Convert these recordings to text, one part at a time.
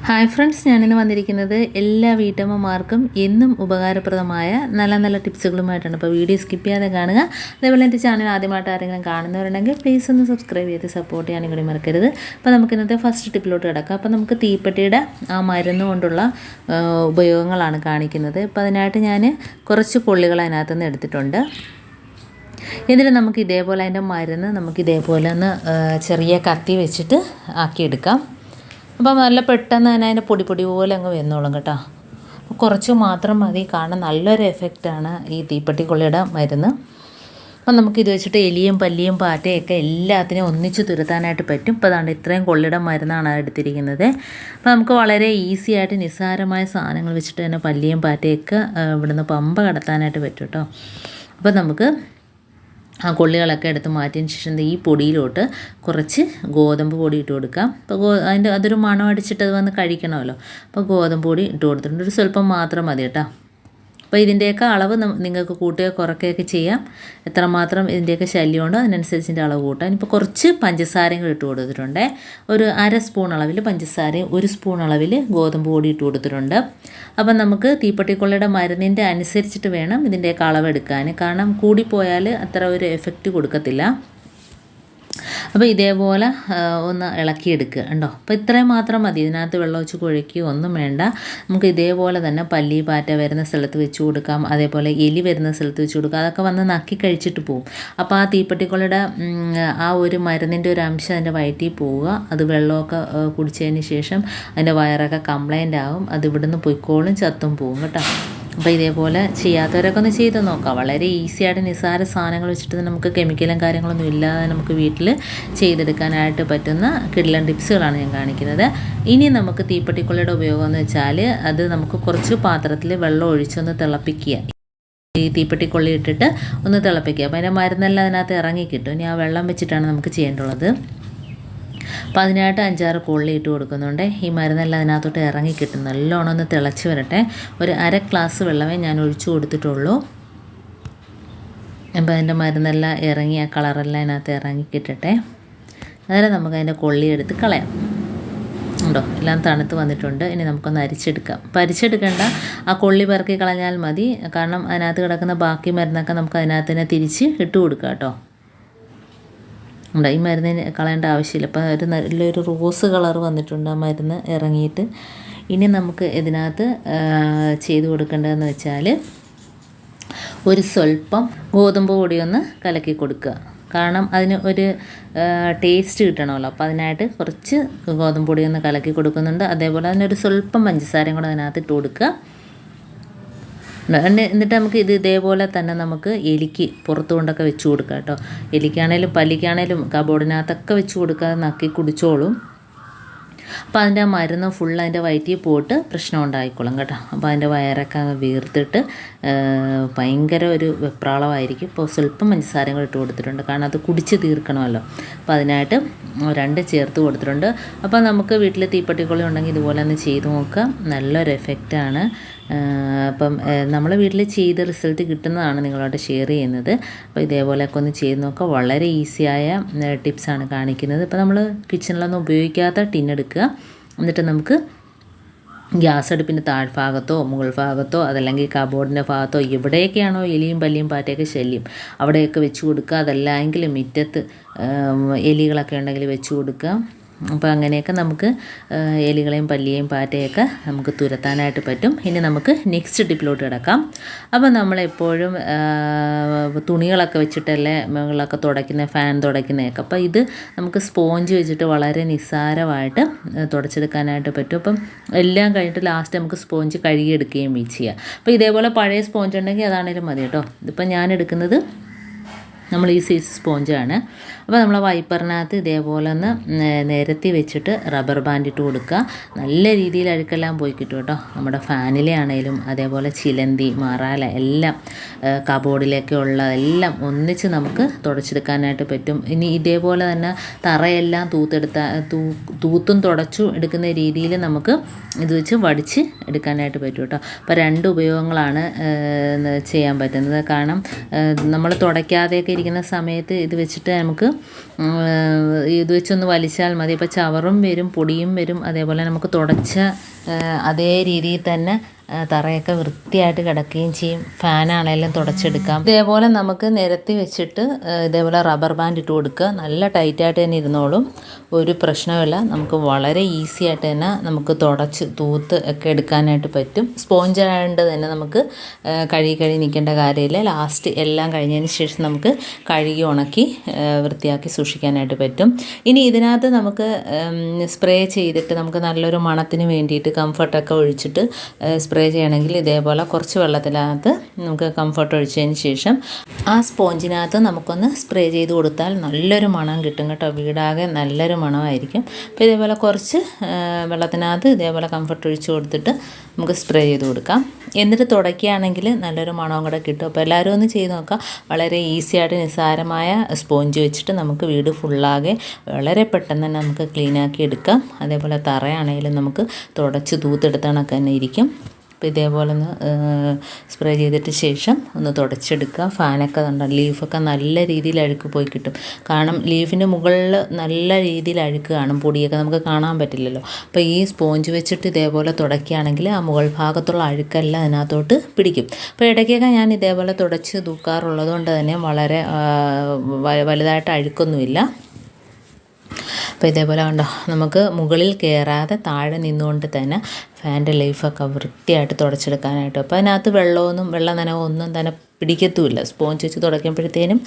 Hi friends, ഞാനിന്ന് വന്നിരിക്കുന്നത് എല്ലാ വീട്ടമ്മമാർക്കും എന്നും ഉപകാരപ്രദമായ നല്ല നല്ല ടിപ്സുകളുമായിട്ടാണ്. അപ്പോൾ വീഡിയോ സ്കിപ്പ് ചെയ്യാതെ കാണുക. അതേപോലെ എൻ്റെ ചാനൽ ആദ്യമായിട്ട് ആരെങ്കിലും കാണുന്നവരുണ്ടെങ്കിൽ പ്ലീസ് ഒന്ന് സബ്സ്ക്രൈബ് ചെയ്ത് സപ്പോർട്ട് ചെയ്യാനും കൂടി മറക്കരുത്. അപ്പോൾ നമുക്ക് ഇന്നത്തെ ഫസ്റ്റ് ടിപ്പിലോട്ട് കിടക്കാം. അപ്പോൾ നമുക്ക് തീപ്പെട്ടിയുടെ ആ മരുന്ന് കൊണ്ടുള്ള ഉപയോഗങ്ങളാണ് കാണിക്കുന്നത്. അപ്പോൾ അതിനായിട്ട് ഞാൻ കുറച്ച് കൊള്ളികൾ അതിനകത്ത് നിന്ന് എടുത്തിട്ടുണ്ട്. എന്നിട്ട് നമുക്ക് ഇതേപോലെ അതിൻ്റെ മരുന്ന് നമുക്ക് ഇതേപോലെ ഒന്ന് ചെറിയ കത്തി വെച്ചിട്ട് ആക്കിയെടുക്കാം. അപ്പം നല്ല പെട്ടെന്ന് തന്നെ അതിൻ്റെ പൊടി പോലെ അങ്ങ് വെന്നോളും കേട്ടോ. കുറച്ച് മാത്രം മതി, കാരണം നല്ലൊരു എഫക്റ്റാണ് ഈ തീപ്പെട്ടിക്കൊള്ളിയുടെ മരുന്ന്. അപ്പം നമുക്കിത് വെച്ചിട്ട് എലിയും പല്ലിയും പാറ്റയൊക്കെ എല്ലാത്തിനെയും ഒന്നിച്ച് തുരത്താനായിട്ട് പറ്റും. ഇപ്പോൾ അതാണ്ട് ഇത്രയും കൊള്ളിയുടെ മരുന്നാണ് എടുത്തിരിക്കുന്നത്. അപ്പോൾ നമുക്ക് വളരെ ഈസി ആയിട്ട് നിസ്സാരമായ സാധനങ്ങൾ വെച്ചിട്ട് തന്നെ പല്ലിയും പാറ്റയൊക്കെ ഇവിടുന്ന് പമ്പ കടത്താനായിട്ട് പറ്റും കേട്ടോ. അപ്പോൾ നമുക്ക് ആ കൊള്ളികളൊക്കെ എടുത്ത് മാറ്റിയതിന് ശേഷം ഈ പൊടിയിലോട്ട് കുറച്ച് ഗോതമ്പ് പൊടി ഇട്ട് കൊടുക്കാം. അപ്പോൾ അതൊരു മണം അടിച്ചിട്ട് അത് വന്ന് കഴിക്കണമല്ലോ. അപ്പോൾ ഗോതമ്പ് പൊടി ഇട്ട് കൊടുത്തിട്ടുണ്ട്. ഒരു സ്വല്പം മാത്രം മതി കേട്ടോ. അപ്പോൾ ഇതിൻ്റെയൊക്കെ അളവ് നിങ്ങൾക്ക് കൂട്ടുകയോ കുറയ്ക്കുകയൊക്കെ ചെയ്യാം. എത്രമാത്രം ഇതിൻ്റെയൊക്കെ ശല്യമുണ്ടോ അതിനനുസരിച്ചിൻ്റെ അളവ് കൂട്ടാം. ഇനിയിപ്പോൾ കുറച്ച് പഞ്ചസാരയും കൂടി ഇട്ട് കൊടുത്തിട്ടുണ്ട്. ഒരു 1/2 സ്പൂൺ അളവിൽ പഞ്ചസാരയും 1 സ്പൂൺ അളവിൽ ഗോതമ്പ് പൊടി ഇട്ട് കൊടുത്തിട്ടുണ്ട്. അപ്പം നമുക്ക് തീപ്പെട്ടിക്കൊള്ളിയുടെ മരുന്നിൻ്റെ അനുസരിച്ചിട്ട് വേണം ഇതിൻ്റെയൊക്കെ അളവെടുക്കാൻ. കാരണം കൂടിപ്പോയാൽ അത്ര ഒരു എഫക്റ്റ് കൊടുക്കത്തില്ല. അപ്പോൾ ഇതേപോലെ ഒന്ന് ഇളക്കിയെടുക്കുക ഉണ്ടോ. അപ്പോൾ ഇത്രയും മാത്രം മതി. ഇതിനകത്ത് വെള്ളം ഒഴിച്ച് കുഴയ്ക്കുകയോ ഒന്നും വേണ്ട. നമുക്ക് ഇതേപോലെ തന്നെ പല്ലി പാറ്റ വരുന്ന സ്ഥലത്ത് വെച്ച് കൊടുക്കാം. അതേപോലെ എലി വരുന്ന സ്ഥലത്ത് വെച്ച് കൊടുക്കാം. അതൊക്കെ വന്ന് നക്കി കഴിച്ചിട്ട് പോകും. അപ്പോൾ ആ തീപ്പെട്ടിക്കൊള്ളിയുടെ ആ ഒരു മരുന്നിൻ്റെ ഒരു അംശം അതിൻ്റെ വയറ്റിൽ പോവുക. അത് വെള്ളമൊക്കെ കുടിച്ചതിന് ശേഷം അതിൻ്റെ വയറൊക്കെ കംപ്ലൈൻ്റ് ആകും. അത് ഇവിടുന്ന് പൊയ്ക്കോളും, ചത്തും പോകും കേട്ടോ. അപ്പോൾ ഇതേപോലെ ചെയ്യാത്തവരൊക്കെ ഒന്ന് ചെയ്ത് നോക്കാം. വളരെ ഈസിയായിട്ട് നിസ്സാര സാധനങ്ങൾ വെച്ചിട്ട് നമുക്ക് കെമിക്കലും കാര്യങ്ങളൊന്നും ഇല്ലാതെ നമുക്ക് വീട്ടിൽ ചെയ്തെടുക്കാനായിട്ട് പറ്റുന്ന കിടിലൻ ടിപ്സുകളാണ് ഞാൻ കാണിക്കുന്നത്. ഇനി നമുക്ക് തീപ്പെട്ടിക്കൊള്ളിയുടെ ഉപയോഗം എന്ന് വെച്ചാൽ അത് നമുക്ക് കുറച്ച് പാത്രത്തിൽ വെള്ളം ഒഴിച്ചൊന്ന് തിളപ്പിക്കുക. ഈ തീപ്പെട്ടിക്കൊള്ളി ഇട്ടിട്ട് ഒന്ന് തിളപ്പിക്കുക. അപ്പോൾ അതിൻ്റെ മരുന്നെല്ലാം അതിനകത്ത് ഇറങ്ങി കിട്ടും. ഇനി ആ വെള്ളം വെച്ചിട്ടാണ് നമുക്ക് ചെയ്യേണ്ടുള്ളത്. അപ്പോൾ അതിനായിട്ട് 5-6 കൊള്ളി ഇട്ട് കൊടുക്കുന്നുണ്ട്. ഈ മരുന്നെല്ലാം അതിനകത്തോട്ട് ഇറങ്ങി കിട്ടും. നല്ലോണം ഒന്ന് തിളച്ച് വരട്ടെ. ഒരു 1/2 ഗ്ലാസ് വെള്ളമേ ഞാൻ ഒഴിച്ചു കൊടുത്തിട്ടുള്ളൂ. അപ്പോൾ അതിൻ്റെ മരുന്നെല്ലാം ഇറങ്ങി ആ കളറെല്ലാം അതിനകത്ത് ഇറങ്ങി കിട്ടട്ടെ. അന്നേരം നമുക്ക് അതിൻ്റെ കൊള്ളി എടുത്ത് കളയാം. ഉണ്ടോ, എല്ലാം തണുത്ത് വന്നിട്ടുണ്ട്. ഇനി നമുക്കൊന്ന് അരിച്ചെടുക്കാം. അപ്പോൾ അരിച്ചെടുക്കേണ്ട, ആ കൊള്ളി പെറുക്കി കളഞ്ഞാൽ മതി. കാരണം അതിനകത്ത് കിടക്കുന്ന ബാക്കി മരുന്നൊക്കെ നമുക്ക് അതിനകത്ത് തന്നെ തിരിച്ച് ഇട്ട് കൊടുക്കാം കേട്ടോ. ഉണ്ട്, ഈ മരുന്നിന് കളയേണ്ട ആവശ്യമില്ല. അപ്പോൾ ഒരു നല്ലൊരു റോസ് കളർ വന്നിട്ടുണ്ട് ആ മരുന്ന് ഇറങ്ങിയിട്ട്. ഇനി നമുക്ക് ഇതിനകത്ത് ചെയ്ത് കൊടുക്കേണ്ടതെന്ന് വെച്ചാൽ ഒരു സ്വല്പം ഗോതമ്പ് പൊടിയൊന്ന് കലക്കി കൊടുക്കുക. കാരണം അതിന് ഒരു ടേസ്റ്റ് കിട്ടണമല്ലോ. അപ്പോൾ അതിനായിട്ട് കുറച്ച് ഗോതമ്പ് പൊടിയൊന്ന് കലക്കി കൊടുക്കുന്നുണ്ട്. അതേപോലെ അതിനൊരു സ്വല്പം പഞ്ചസാരയും കൂടെ അതിനകത്ത് ഇട്ട് കൊടുക്കുക. എന്നിട്ട് നമുക്ക് ഇത് ഇതേപോലെ തന്നെ നമുക്ക് എലിക്ക് പുറത്തു കൊണ്ടൊക്കെ വെച്ച് കൊടുക്കാം കേട്ടോ. എലിക്കാണേലും പല്ലിക്കാണേലും കബോർഡിനകത്തൊക്കെ വെച്ച് കൊടുക്കാതെ നക്കി കുടിച്ചോളും. അപ്പോൾ അതിൻ്റെ മരുന്ന് ഫുൾ അതിൻ്റെ വയറ്റിൽ പോയിട്ട് പ്രശ്നം ഉണ്ടായിക്കോളും കേട്ടോ. അപ്പോൾ അതിൻ്റെ വയറൊക്കെ വീർത്തിട്ട് ഭയങ്കര ഒരു വെപ്രാളമായിരിക്കും. ഇപ്പോൾ സ്വല്പം പഞ്ചസാരയും കൂടി ഇട്ട് കൊടുത്തിട്ടുണ്ട്. കാരണം അത് കുടിച്ച് തീർക്കണമല്ലോ. അപ്പോൾ അതിനായിട്ട് 2 ചേർത്ത് കൊടുത്തിട്ടുണ്ട്. അപ്പോൾ നമുക്ക് വീട്ടിൽ തീപ്പെട്ടിക്കൊള്ളി ഉണ്ടെങ്കിൽ ഇതുപോലെ ഒന്ന് ചെയ്ത് നോക്കാം. നല്ലൊരു എഫക്റ്റാണ്. അപ്പം നമ്മൾ വീട്ടിൽ ചെയ്ത് റിസൾട്ട് കിട്ടുന്നതാണ് നിങ്ങളോട് ഷെയർ ചെയ്യുന്നത്. അപ്പോൾ ഇതേപോലെയൊക്കെ ഒന്ന് ചെയ്ത് നോക്കുക. വളരെ ഈസിയായ ടിപ്സാണ് കാണിക്കുന്നത്. ഇപ്പോൾ നമ്മൾ കിച്ചണിലൊന്നും ഉപയോഗിക്കാത്ത ടിന്നെടുക്കുക. എന്നിട്ട് നമുക്ക് ഗ്യാസ് അടുപ്പിൻ്റെ താഴ്ഭാഗത്തോ മുകൾ ഭാഗത്തോ അതല്ലെങ്കിൽ കബോർഡിൻ്റെ ഭാഗത്തോ എവിടെയൊക്കെയാണോ എലിയും പല്ലിയും പാറ്റയൊക്കെ ശല്യം അവിടെയൊക്കെ വെച്ച് കൊടുക്കുക. അതല്ലെങ്കിൽ മുറ്റത്ത് എലികളൊക്കെ ഉണ്ടെങ്കിൽ വെച്ച് കൊടുക്കുക. അപ്പോൾ അങ്ങനെയൊക്കെ നമുക്ക് എലികളെയും പല്ലിയെയും പാറ്റയൊക്കെ നമുക്ക് തുരത്താനായിട്ട് പറ്റും. ഇനി നമുക്ക് നെക്സ്റ്റ് ടിപ്പിലോട്ട് കിടക്കാം. അപ്പോൾ നമ്മളെപ്പോഴും തുണികളൊക്കെ വെച്ചിട്ടല്ലേ മുകളിലൊക്കെ തുടയ്ക്കുന്ന, ഫാൻ തുടയ്ക്കുന്നതൊക്കെ. അപ്പോൾ ഇത് നമുക്ക് സ്പോഞ്ച് വെച്ചിട്ട് വളരെ നിസ്സാരമായിട്ട് തുടച്ചെടുക്കാനായിട്ട് പറ്റും. അപ്പം എല്ലാം കഴിഞ്ഞിട്ട് ലാസ്റ്റ് നമുക്ക് സ്പോഞ്ച് കഴുകിയെടുക്കുകയും ചെയ്യാം. അപ്പോൾ ഇതേപോലെ പഴയ സ്പോഞ്ച് ഉണ്ടെങ്കിൽ അതാണേലും മതി കേട്ടോ. ഇതിപ്പോൾ ഞാൻ എടുക്കുന്നത് നമ്മൾ ഈ സൈസ് സ്പോഞ്ചാണ്. അപ്പോൾ നമ്മൾ വൈപ്പറിനകത്ത് ഇതേപോലെ ഒന്ന് നിരത്തി വെച്ചിട്ട് റബ്ബർ ബാൻഡ് ഇട്ട് കൊടുക്കുക. നല്ല രീതിയിൽ അഴുക്കെല്ലാം പോയി കിട്ടും കേട്ടോ. നമ്മുടെ ഫാനിലെ ആണെങ്കിലും അതേപോലെ ചിലന്തി, മറാല എല്ലാം കബോർഡിലേക്ക് ഉള്ള എല്ലാം ഒന്നിച്ച് നമുക്ക് തുടച്ചെടുക്കാനായിട്ട് പറ്റും. ഇനി ഇതേപോലെ തന്നെ തറയെല്ലാം തൂത്തും തുടച്ചു എടുക്കുന്ന രീതിയിൽ നമുക്ക് ഇത് വെച്ച് വടിച്ച് എടുക്കാനായിട്ട് പറ്റും കേട്ടോ. അപ്പോൾ 2 ഉപയോഗങ്ങളാണ് ചെയ്യാൻ പറ്റുന്നത്. കാരണം നമ്മൾ തുടയ്ക്കാതെയൊക്കെ ഇരിക്കുന്ന സമയത്ത് ഇത് വെച്ചിട്ട് നമുക്ക് ഇത് വെച്ചൊന്ന് വലിച്ചാൽ മതി. ഇപ്പോൾ ചവറും വരും, പൊടിയും വരും. അതേപോലെ നമുക്ക് തുടച്ച അതേ രീതിയിൽ തന്നെ തറയൊക്കെ വൃത്തിയായിട്ട് കിടക്കുകയും ചെയ്യും. ഫാനാണെങ്കിലും തുടച്ചെടുക്കാം. ഇതേപോലെ നമുക്ക് നിരത്തി വെച്ചിട്ട് ഇതേപോലെ റബ്ബർ ബാൻഡ് ഇട്ട് കൊടുക്കുക. നല്ല ടൈറ്റായിട്ട് തന്നെ ഇരുന്നോളും, ഒരു പ്രശ്നമില്ല. നമുക്ക് വളരെ ഈസി ആയിട്ട് തന്നെ നമുക്ക് തുടച്ച് തൂത്ത് ഒക്കെ എടുക്കാനായിട്ട് പറ്റും. സ്പോഞ്ച് ആയതുകൊണ്ട് തന്നെ നമുക്ക് കഴുകി നിൽക്കേണ്ട കാര്യമില്ല. ലാസ്റ്റ് എല്ലാം കഴിഞ്ഞതിന് ശേഷം നമുക്ക് കഴുകി ഉണക്കി വൃത്തിയാക്കി സൂക്ഷിക്കാനായിട്ട് പറ്റും. ഇനി ഇതിനകത്ത് നമുക്ക് സ്പ്രേ ചെയ്തിട്ട് നമുക്ക് നല്ലൊരു മണത്തിന് വേണ്ടിയിട്ട് കംഫർട്ടൊക്കെ ഒഴിച്ചിട്ട് സ്പ്രേ ചെയ്യണമെങ്കിൽ ഇതേപോലെ കുറച്ച് വെള്ളത്തിനകത്ത് നമുക്ക് കംഫർട്ട് ഒഴിച്ചതിന് ശേഷം ആ സ്പോഞ്ചിനകത്ത് നമുക്കൊന്ന് സ്പ്രേ ചെയ്ത് കൊടുത്താൽ നല്ലൊരു മണം കിട്ടും കേട്ടോ. വീടാകെ നല്ലൊരു മണമായിരിക്കും. അപ്പോൾ ഇതേപോലെ കുറച്ച് വെള്ളത്തിനകത്ത് ഇതേപോലെ കംഫർട്ട് ഒഴിച്ച് കൊടുത്തിട്ട് നമുക്ക് സ്പ്രേ ചെയ്ത് കൊടുക്കാം. എന്നിട്ട് തുടയ്ക്കുകയാണെങ്കിൽ നല്ലൊരു മണവും കൂടെ കിട്ടും. അപ്പോൾ എല്ലാവരും ഒന്ന് ചെയ്ത് നോക്കാം. വളരെ ഈസി ആയിട്ട് നിസ്സാരമായ സ്പോഞ്ച് വെച്ചിട്ട് നമുക്ക് വീട് ഫുള്ളാകെ വളരെ പെട്ടെന്ന് തന്നെ നമുക്ക് ക്ലീനാക്കി എടുക്കാം. അതേപോലെ തറയാണെങ്കിലും നമുക്ക് തുടച്ച് തൂത്തെടുത്താണൊക്കെ തന്നെ ഇരിക്കും. അപ്പോൾ ഇതേപോലെ ഒന്ന് സ്പ്രേ ചെയ്തിട്ട് ശേഷം ഒന്ന് തുടച്ചെടുക്കുക. ഫാനൊക്കെ ലീഫൊക്കെ നല്ല രീതിയിൽ അഴുക്ക് പോയി കിട്ടും. കാരണം ലീഫിൻ്റെ മുകളിൽ നല്ല രീതിയിൽ അഴുക്ക് കാണും, പൊടിയൊക്കെ നമുക്ക് കാണാൻ പറ്റില്ലല്ലോ. അപ്പോൾ ഈ സ്പോഞ്ച് വെച്ചിട്ട് ഇതേപോലെ തുടയ്ക്കുകയാണെങ്കിൽ ആ മുകൾ ഭാഗത്തുള്ള അഴുക്കെല്ലാം അതിനകത്തോട്ട് പിടിക്കും. അപ്പോൾ ഇടയ്ക്കൊക്കെ ഞാൻ ഇതേപോലെ തുടച്ച് തൂക്കാറുള്ളത് കൊണ്ട് തന്നെ വളരെ വലുതായിട്ട് അഴുക്കൊന്നുമില്ല. അപ്പോൾ ഇതേപോലെ കണ്ടോ, നമുക്ക് മുകളിൽ കയറാതെ താഴെ നിന്നുകൊണ്ട് തന്നെ ഫാൻ്റെ ലൈഫൊക്കെ വൃത്തിയായിട്ട് തുടച്ചെടുക്കാനായിട്ട്. അപ്പോൾ അതിനകത്ത് വെള്ളം നനവോ ഒന്നും തന്നെ പിടിക്കത്തുമില്ല. സ്പോഞ്ച് വെച്ച് തുടയ്ക്കുമ്പോഴത്തേനും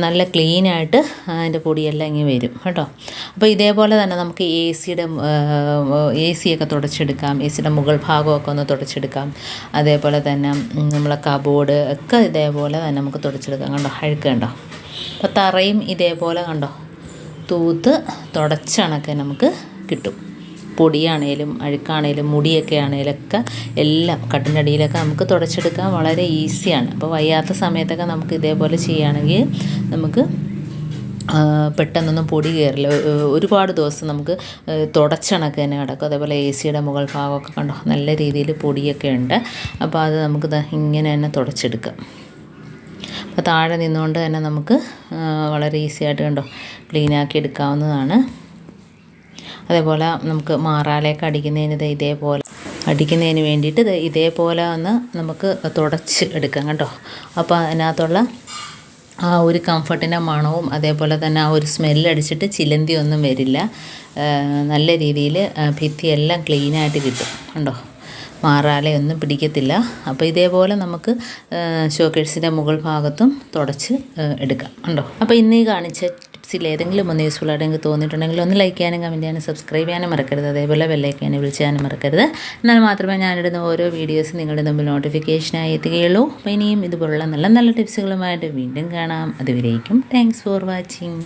നല്ല ക്ലീനായിട്ട് അതിൻ്റെ പൊടിയെല്ലാം ഇങ്ങനെ വരും കേട്ടോ. അപ്പോൾ ഇതേപോലെ തന്നെ നമുക്ക് എ സിയൊക്കെ തുടച്ചെടുക്കാം. എ സിയുടെ മുകൾ ഭാഗമൊക്കെ ഒന്ന് തുടച്ചെടുക്കാം. അതേപോലെ തന്നെ നമ്മളെ കബോർഡ് ഒക്കെ ഇതേപോലെ തന്നെ നമുക്ക് തുടച്ചെടുക്കാം. കണ്ടോ, അഴുക്ക് കണ്ടോ. അപ്പോൾ തറയും ഇതേപോലെ കണ്ടോ തൂത്ത് തുടച്ച കണക്കെ നമുക്ക് കിട്ടും. പൊടിയാണേലും അഴുക്കാണേലും മുടിയൊക്കെ ആണേലൊക്കെ എല്ലാം കട്ടിൻ്റെ അടിയിലൊക്കെ നമുക്ക് തുടച്ചെടുക്കാൻ വളരെ ഈസിയാണ്. അപ്പോൾ വയ്യാത്ത സമയത്തൊക്കെ നമുക്ക് ഇതേപോലെ ചെയ്യുകയാണെങ്കിൽ നമുക്ക് പെട്ടെന്നൊന്നും പൊടി കയറില്ല. ഒരുപാട് ദിവസം നമുക്ക് തുടച്ചണക്ക് തന്നെ കിടക്കും. അതേപോലെ എ സിയുടെ മുകൾ ഭാഗമൊക്കെ കണ്ടോ നല്ല രീതിയിൽ പൊടിയൊക്കെ ഉണ്ട്. അപ്പോൾ അത് നമുക്ക് ഇങ്ങനെ തന്നെ തുടച്ചെടുക്കാം. അപ്പോൾ താഴെ നിന്നുകൊണ്ട് തന്നെ നമുക്ക് വളരെ ഈസി ആയിട്ട് കണ്ടോ ക്ലീനാക്കി എടുക്കാവുന്നതാണ്. അതേപോലെ നമുക്ക് മാറാലേക്ക് അടിക്കുന്നതിന് വേണ്ടിയിട്ട് ഇതേപോലെ ഒന്ന് നമുക്ക് തുടച്ച് എടുക്കാം കേട്ടോ. അപ്പോൾ അതിനകത്തുള്ള ആ ഒരു കംഫർട്ടിൻ്റെ മണവും അതേപോലെ തന്നെ ആ ഒരു സ്മെല്ലടിച്ചിട്ട് ചിലന്തിയൊന്നും വരില്ല. നല്ല രീതിയിൽ ഭിത്തിയെല്ലാം ക്ലീനായിട്ട് കിട്ടും കണ്ടോ. മാറാലയൊന്നും പിടിക്കത്തില്ല. അപ്പോൾ ഇതേപോലെ നമുക്ക് ഷോക്കേഴ്സിൻ്റെ മുകൾ ഭാഗത്തും തുടച്ച് എടുക്കാം കണ്ടോ. അപ്പോൾ ഇന്ന് ഈ കാണിച്ച ടിപ്സിൽ ഏതെങ്കിലും ഒന്ന് യൂസ്ഫുൾ ആയിട്ട് എനിക്ക് തോന്നിയിട്ടുണ്ടെങ്കിൽ ഒന്ന് ലൈക്ക് ചെയ്യാനും കമൻറ്റ് ചെയ്യാനും സബ്സ്ക്രൈബ് ചെയ്യാനും മറക്കരുത്. അതേപോലെ ബെല്ലൈക്കാനും വിളിച്ചാനും മറക്കരുത്. എന്നാൽ മാത്രമേ ഞാനിടുന്ന ഓരോ വീഡിയോസ് നിങ്ങളുടെ മുമ്പിൽ നോട്ടിഫിക്കേഷനായി എത്തുകയുള്ളൂ. അപ്പോൾ ഇനിയും ഇതുപോലുള്ള നല്ല നല്ല ടിപ്സുകളുമായിട്ട് വീണ്ടും കാണാം. അതുവരേക്കും താങ്ക്സ് ഫോർ വാച്ചിങ്.